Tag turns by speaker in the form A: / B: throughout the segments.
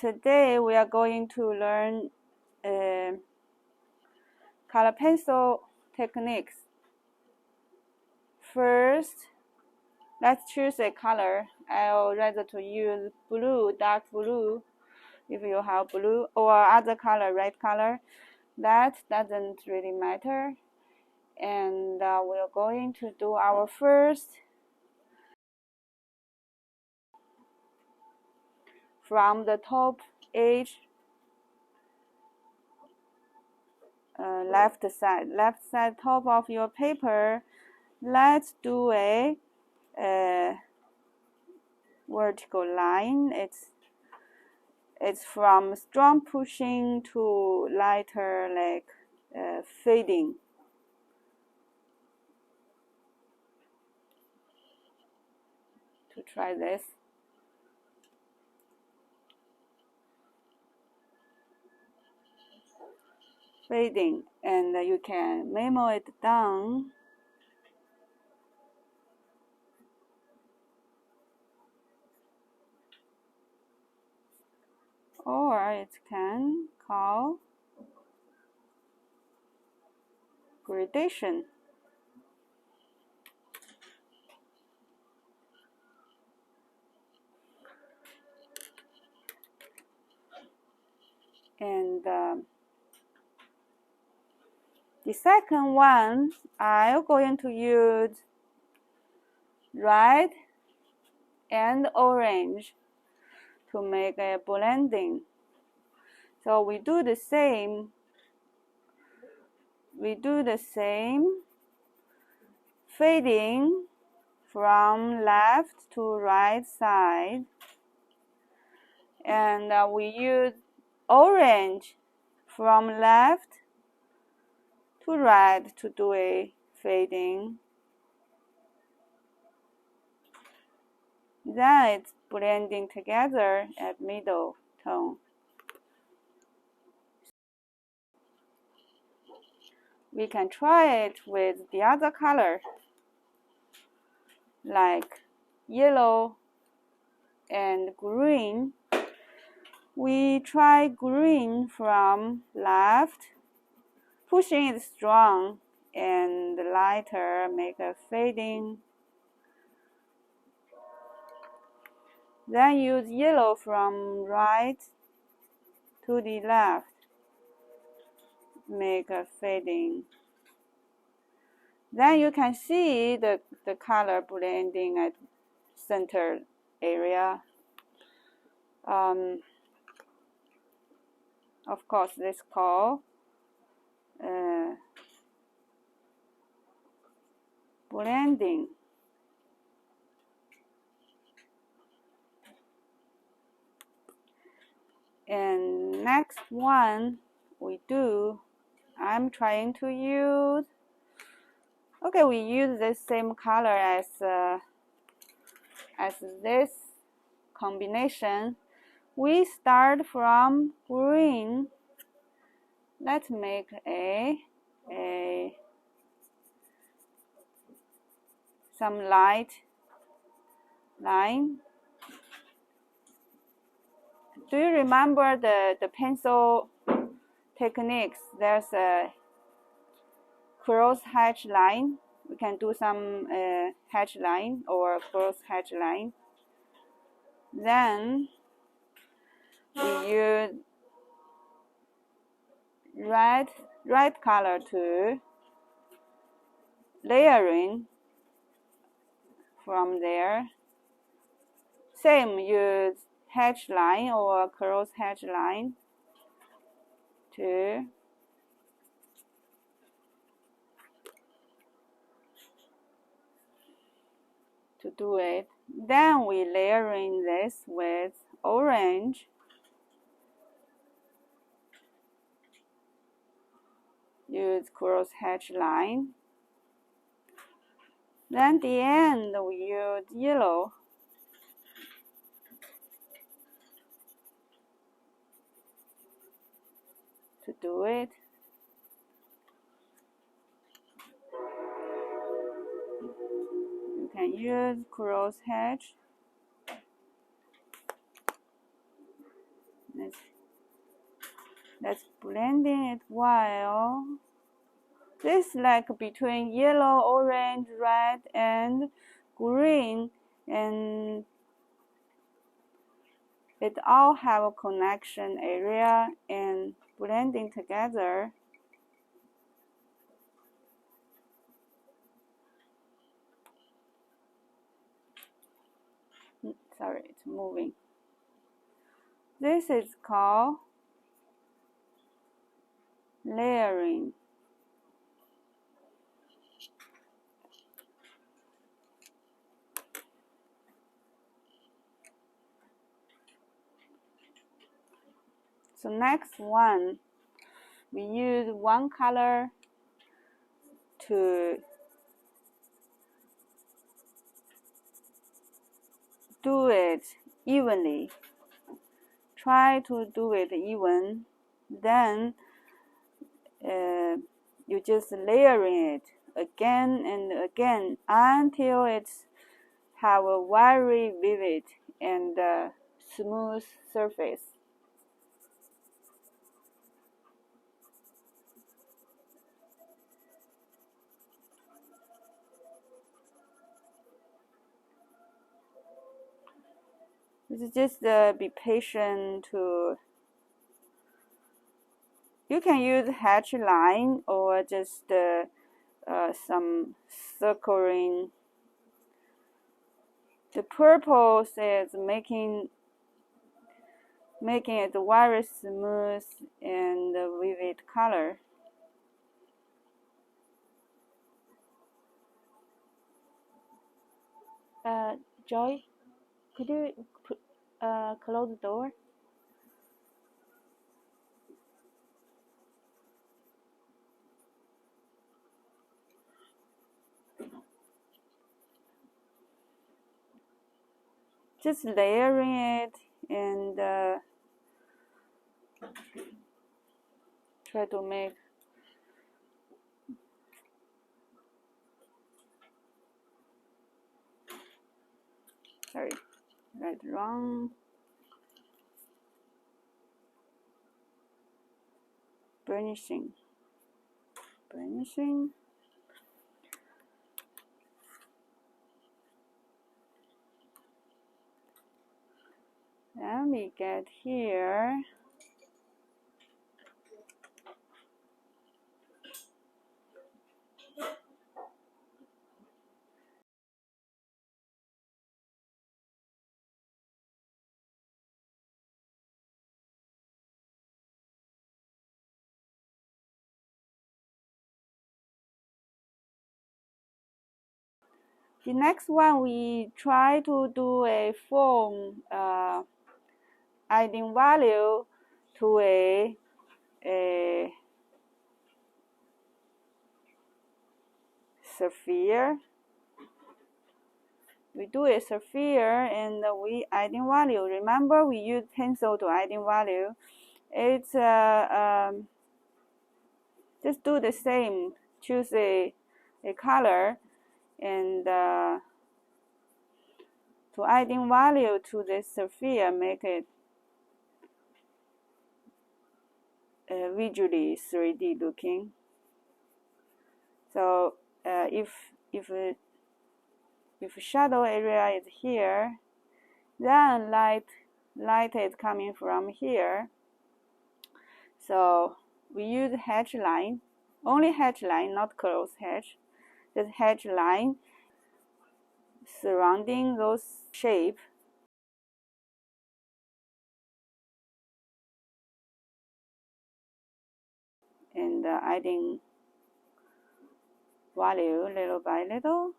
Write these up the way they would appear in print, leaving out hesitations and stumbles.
A: today we are going to learn color pencil techniques. First, let's choose a color. I'll rather to use blue, dark blue, if you have blue, or other color, red color. That doesn't really matter. And we're going to do our first from the top edge, left side top of your paper. Let's do a vertical line. It's from strong pushing to lighter, like fading. To try this. Fading, and you can memo it down. Or it can call gradation. And the second one, I'm going to use red and orange to make a blending. So we do the same. Fading from left to right side, and we use orange from left to right to do a fading. Then it's blending together at middle tone. We can try it with the other color, like yellow and green. We try green from left, pushing it strong and lighter, make a fading. Then use yellow from right to the left, make a fading. Then you can see the color blending at center area. Of course, this called blending. And next one I'm trying to use. Okay, we use the same color as this combination. We start from green. Let's make some light line. Do you remember the pencil techniques? There's a cross hatch line. We can do some hatch line or cross hatch line. Then we use red color to layering from there. Same, use hatch line or cross hatch line to do it. Then we layering this with orange. Use cross hatch line. Then the end we use yellow. To do it. You can use cross hatch. Let's blending it while this like between yellow, orange, red, and green, and it all have a connection area and blending together. Sorry, it's moving. This is called layering. So next one, we use one color to do it evenly. Try to do it even. Then you just layering it again and again until it's have a very vivid and smooth surface. It's just be patient to. You can use hatch line or just some circling. The purple is making it very smooth and vivid color. Joy, could you close the door? Just layering it and try to make right wrong. Burnishing. Then we get here. The next one, we try to do a form adding value to a sphere. We do a sphere and we adding value. Remember, we use pencil to adding value. It's just do the same. Choose a color and to adding value to this sphere, make it visually 3D looking. So if shadow area is here, then light is coming from here. So we use hatch line, only hatch line, not close hatch. Just hatch line surrounding those shape. And adding value little by little.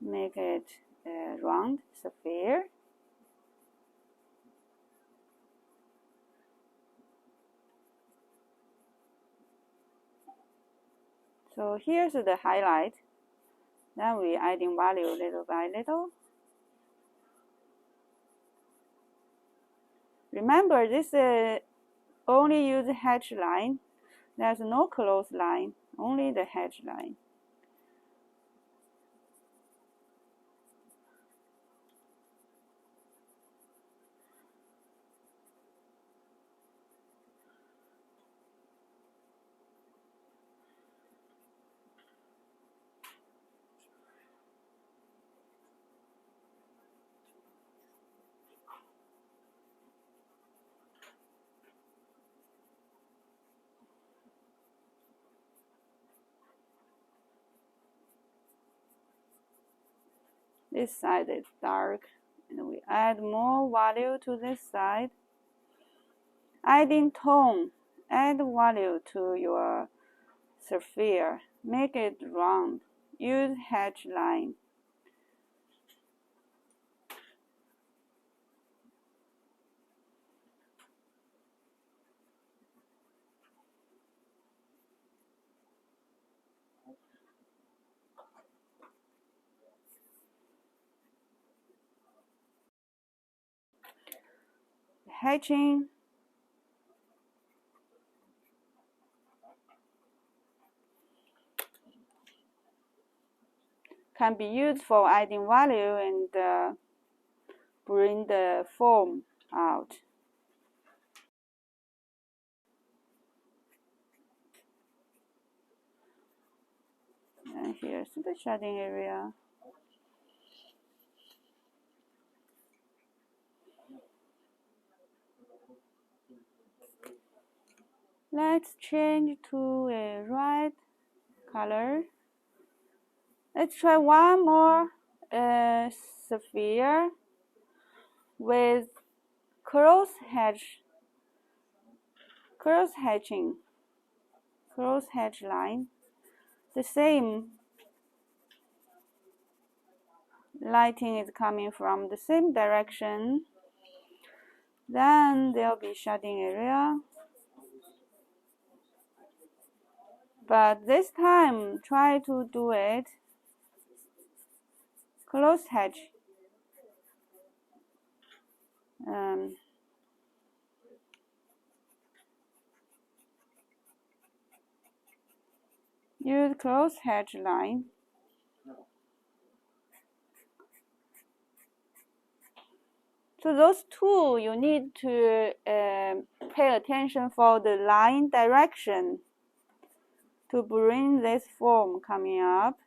A: Make it a round sphere. So here's the highlight. Then we adding value little by little. Remember, this only use hatch line. There's no close line, only the hatch line. This side is dark, and we add more value to this side. Adding tone, add value to your sphere. Make it round. Use hatch line. Hatching can be used for adding value and bring the form out. And here's the shading area. Let's change to a red color. Let's try one more sphere with cross hatch line. The same lighting is coming from the same direction. Then there'll be shading area. But this time, try to do it close hatch. Use close hatch line. So those two, you need to pay attention for the line direction to bring this form coming up.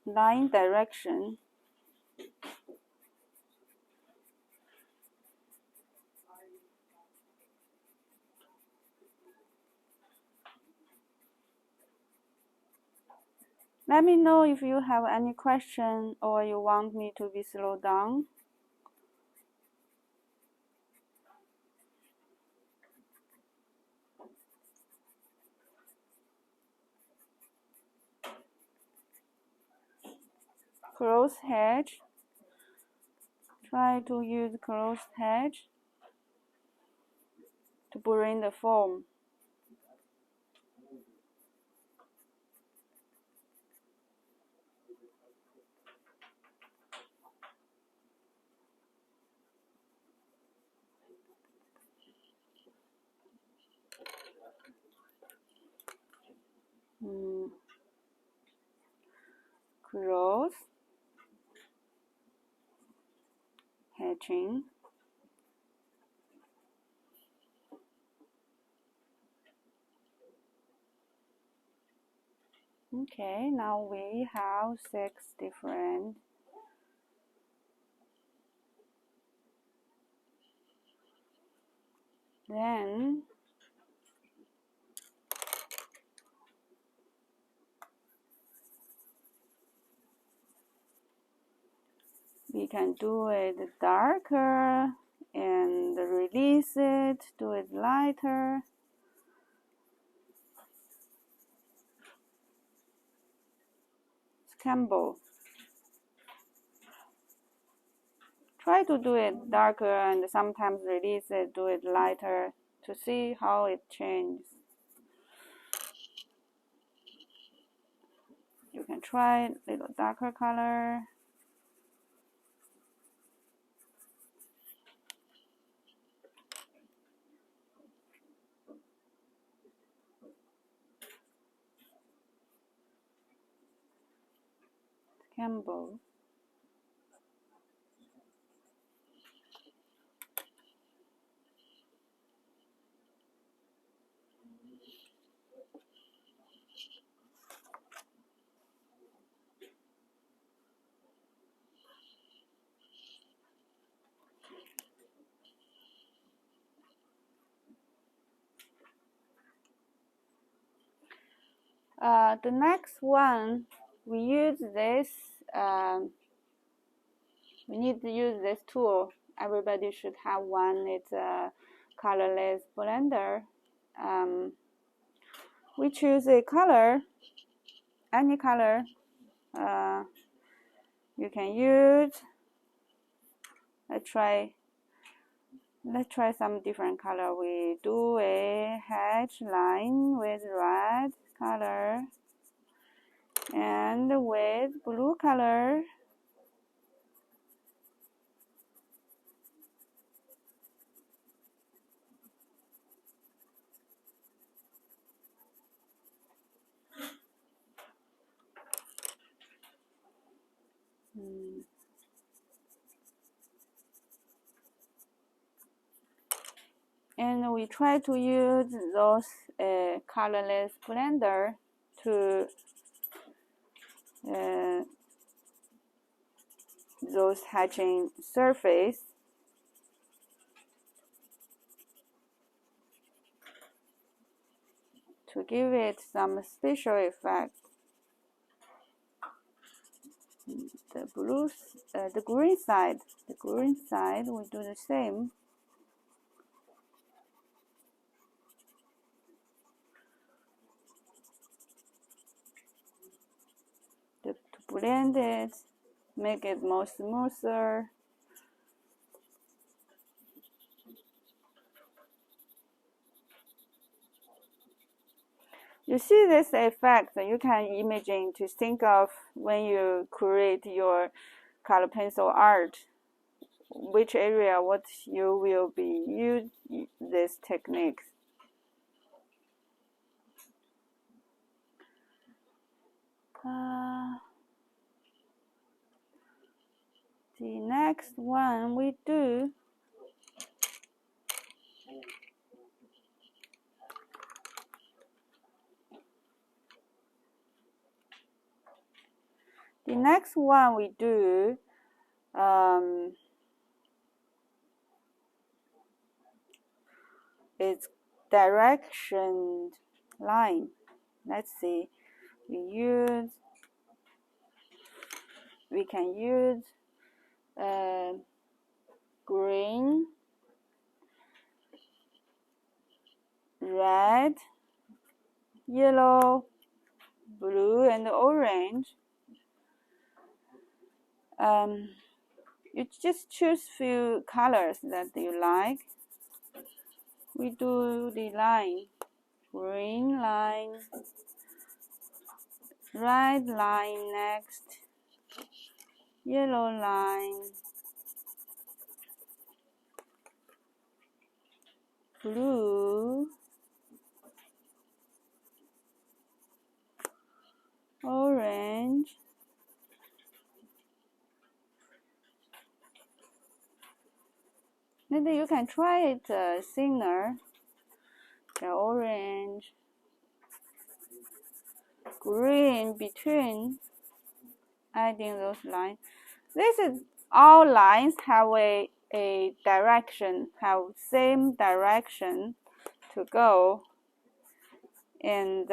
A: Line direction. Let me know if you have any question or you want me to be slowed down. Close hatch. Try to use closed hatch to bring the form. Close hatching. Okay, now we have 6 different. Then we can do it darker and release it, do it lighter. Campbell. Try to do it darker and sometimes release it, do it lighter to see how it changes. You can try a little darker color. Campbell. The next one, we use this. We need to use this tool. Everybody should have one. It's a colorless blender. We choose a color, any color. You can use. Let's try some different color. We do a hatch line with red color and with blue color. And we try to use those colorless blender to those hatching surface to give it some special effect. The green side, we do the same. To blend it, make it more smoother. You see this effect, you can imagine to think of when you create your color pencil art, which area, what you will be use this technique. The next one we do is direction line. Let's see, we can use green, red, yellow, blue, and orange. You just choose few colors that you like. We do the line, green line, red line next, yellow line, blue, orange, maybe you can try it thinner, the orange, green between, adding those lines. This is all lines have a direction, have same direction to go, and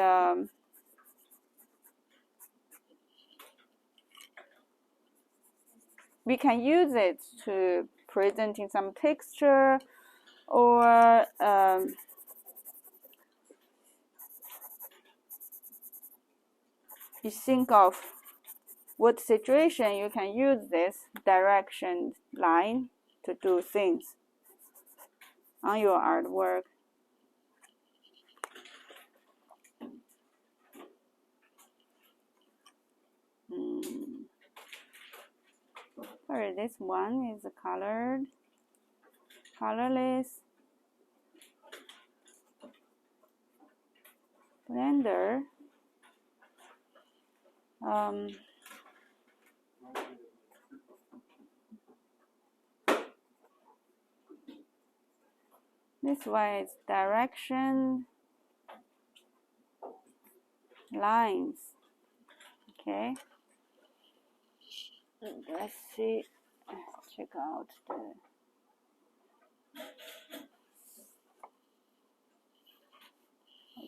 A: we can use it to presenting some texture, or you think of what situation you can use this direction line to do things on your artwork. Sorry, this one is colorless. Blender. This one is direction lines. Okay. Let's see. Check out the.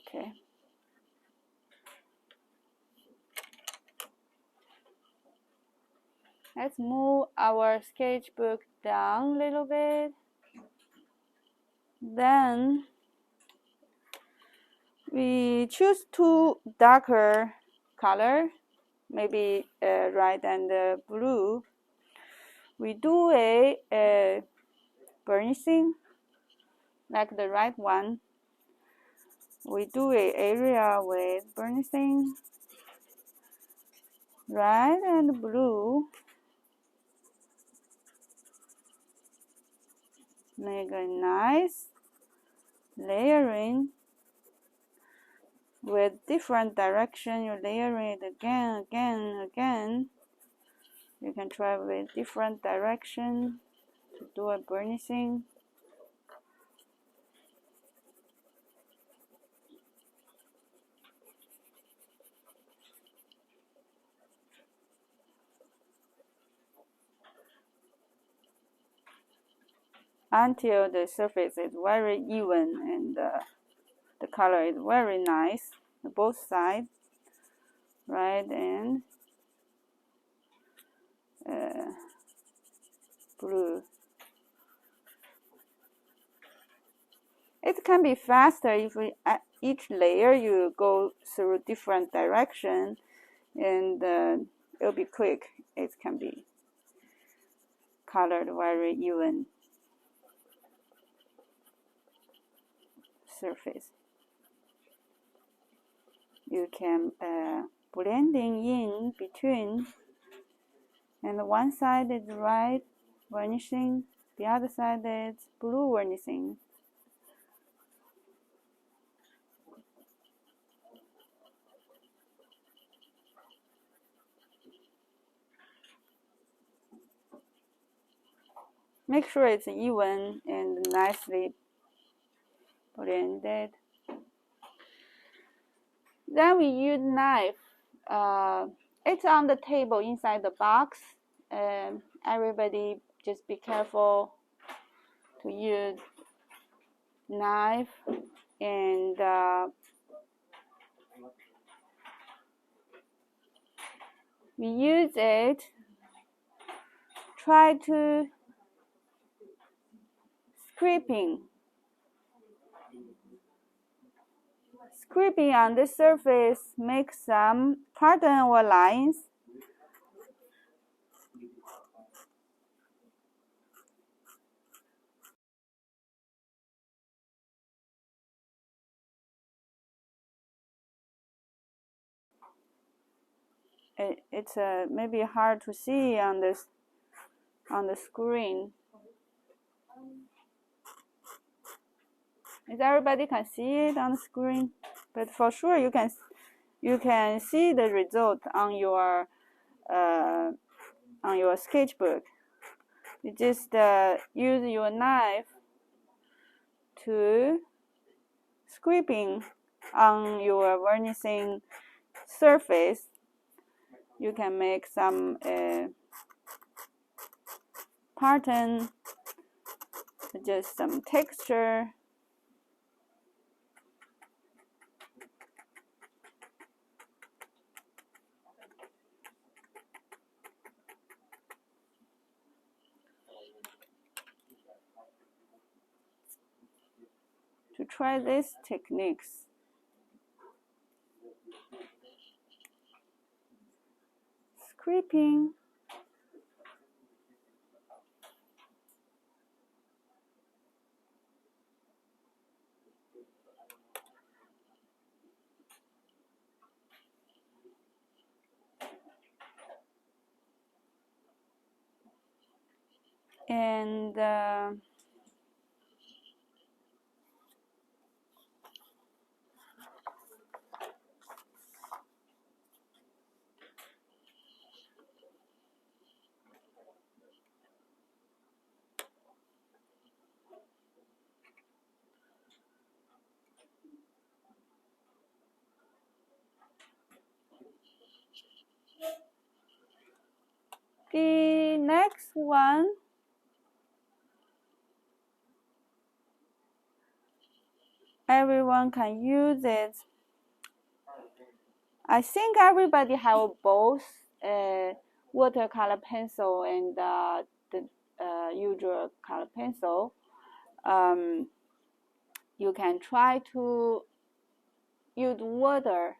A: Okay. Let's move our sketchbook down a little bit. Then we choose two darker color, maybe red and blue. We do a burnishing, like the right one. We do a area with burnishing, red and blue. Make a nice layering with different direction. You layer it again. You can try with different direction to do a burnishing. Until the surface is very even and the color is very nice, both sides, red and blue. It can be faster if we, at each layer you go through different direction, and it'll be quick. It can be colored very even surface. You can blending in between, and one side is red varnishing, the other side is blue varnishing. Make sure it's even and nicely blended. Then we use knife. It's on the table inside the box. Everybody just be careful to use knife, and we use it. Try to scraping on the surface, make some pattern or lines. It's maybe hard to see on the screen. Is everybody can see it on the screen? But for sure you can see the result on your sketchbook. You just use your knife to scraping on your varnishing surface. You can make some pattern, just some texture. To try these techniques. Scraping. And The next one, everyone can use it. I think everybody have both watercolor pencil and the usual color pencil. You can try to use water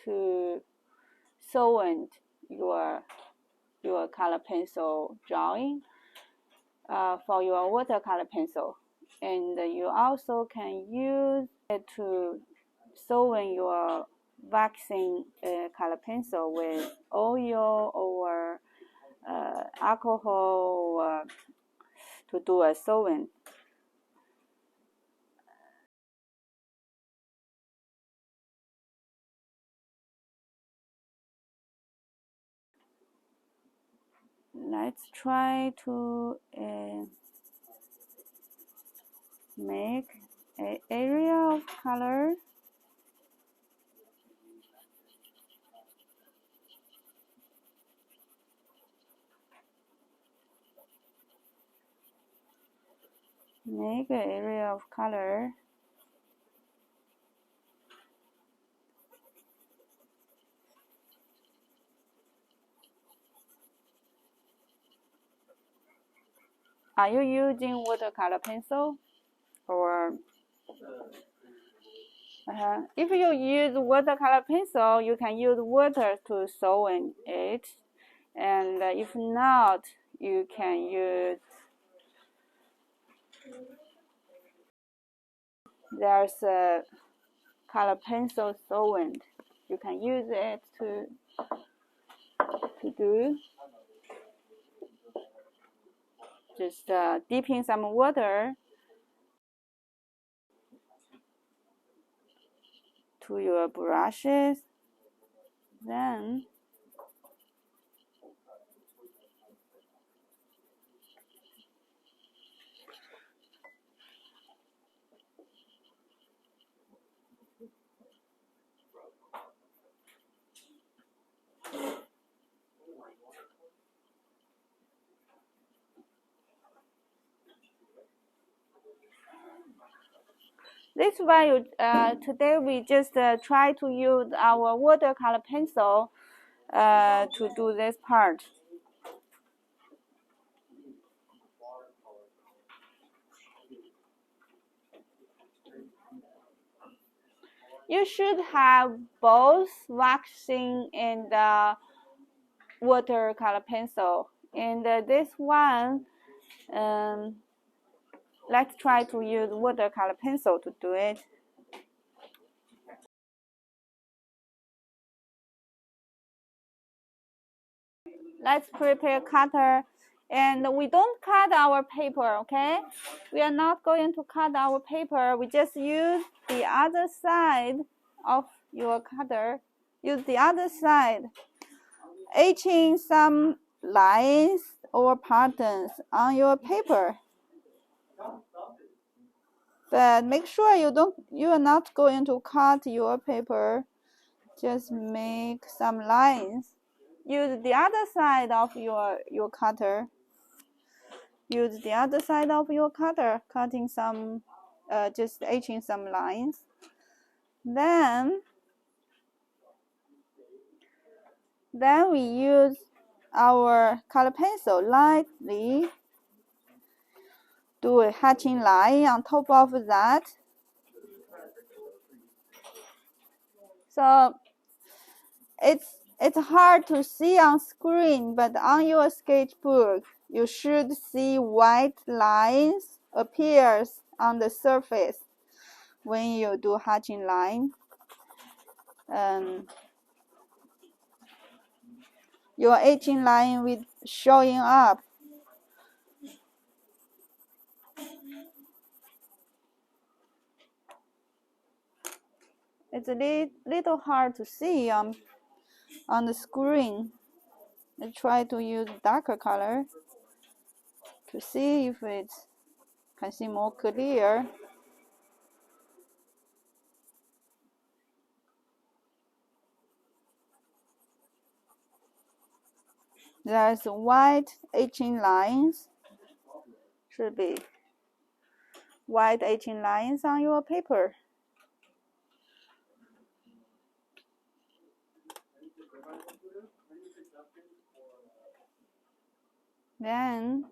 A: to soften your color pencil drawing for your watercolor pencil, and you also can use it to soften your waxing color pencil with oil or alcohol to do a sewing. Let's try to make an area of color. Make an area of color. Are you using watercolor pencil or if you use watercolor pencil, you can use water to soften it, and if not, you can use there's a color pencil solvent. You can use it to do. Just dip in some water to your brushes, then this way. Today we just try to use our watercolor pencil to do this part. You should have both waxing and watercolor pencil. And this one, let's try to use watercolor pencil to do it. Let's prepare cutter, and we don't cut our paper, okay? We are not going to cut our paper. We just use the other side of your cutter. Use the other side, etching some lines or patterns on your paper. But make sure you are not going to cut your paper. Just make some lines. Use the other side of your cutter. Use the other side of your cutter, cutting some, just etching some lines. Then we use our color pencil lightly, do a hatching line on top of that. So it's hard to see on screen, but on your sketchbook, you should see white lines appears on the surface when you do hatching line. Your etching line will showing up. It's a little hard to see on the screen. I try to use darker color to see if it can see more clear. There's white etching lines. Should be white etching lines on your paper. Then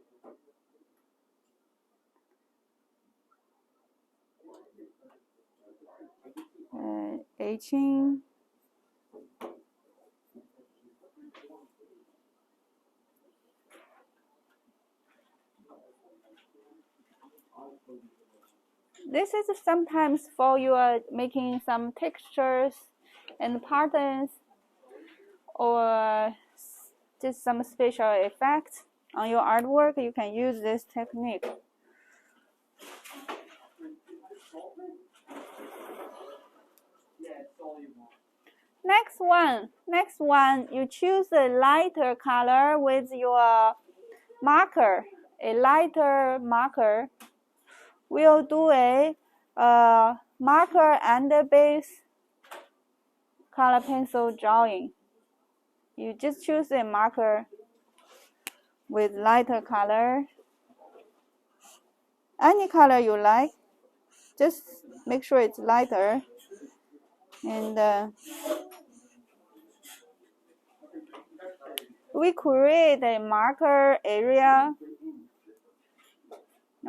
A: etching. This is sometimes for you are making some textures and patterns or just some special effects on your artwork. You can use this technique. Next one, you choose a lighter color with your marker. A lighter marker. We'll do a marker and a base color pencil drawing. You just choose a marker with lighter color. Any color you like. Just make sure it's lighter. And we create a marker area.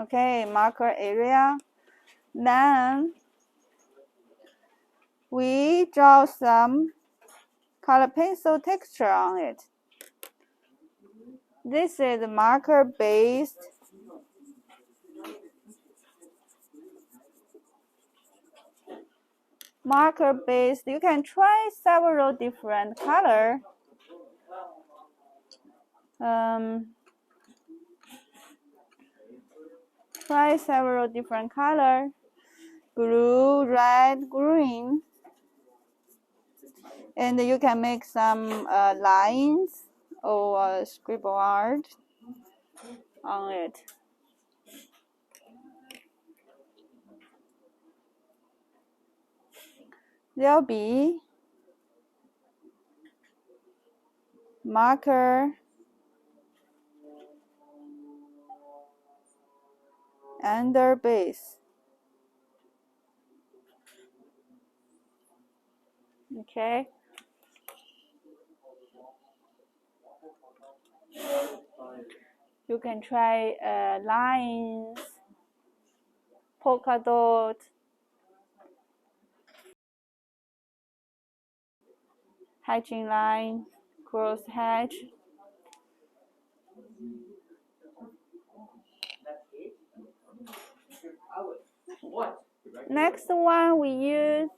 A: Okay, marker area. Then we draw some color pencil texture on it. This is marker based. Marker based. You can try several different color. Try several different color. Blue, red, green. And you can make some lines or scribble art on it. There'll be marker under base. Okay. You can try lines, polka dot, hatching line, cross hatch. Next one, we use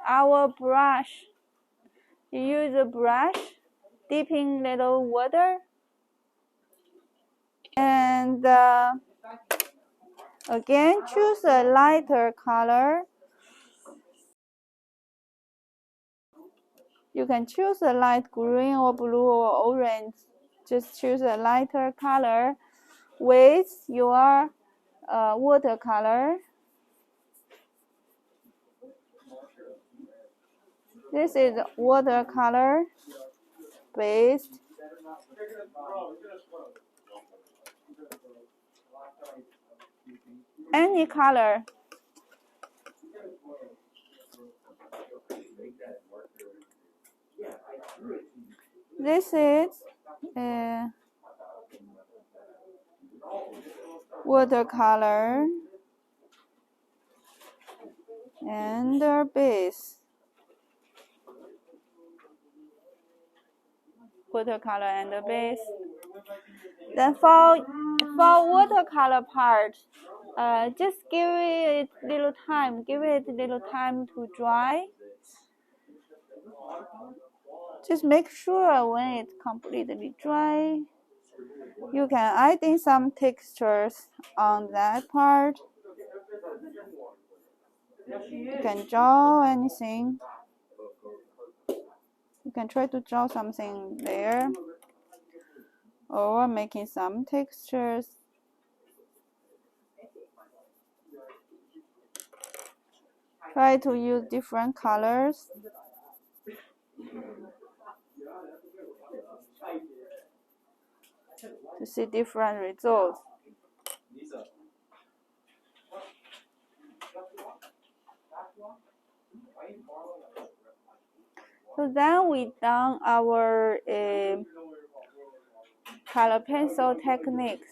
A: our brush. You use a brush, dipping little water, and again choose a lighter color. You can choose a light green or blue or orange. Just choose a lighter color with your watercolor. This is watercolor based. Any color. This is watercolor and the base. Watercolor and the base. Then for watercolor part, just give it little time. Give it little time to dry. Just make sure when it's completely dry, you can add in some textures on that part. You can draw anything. You can try to draw something there, or making some textures. Try to use different colors. to see different results. So then we done our color pencil techniques.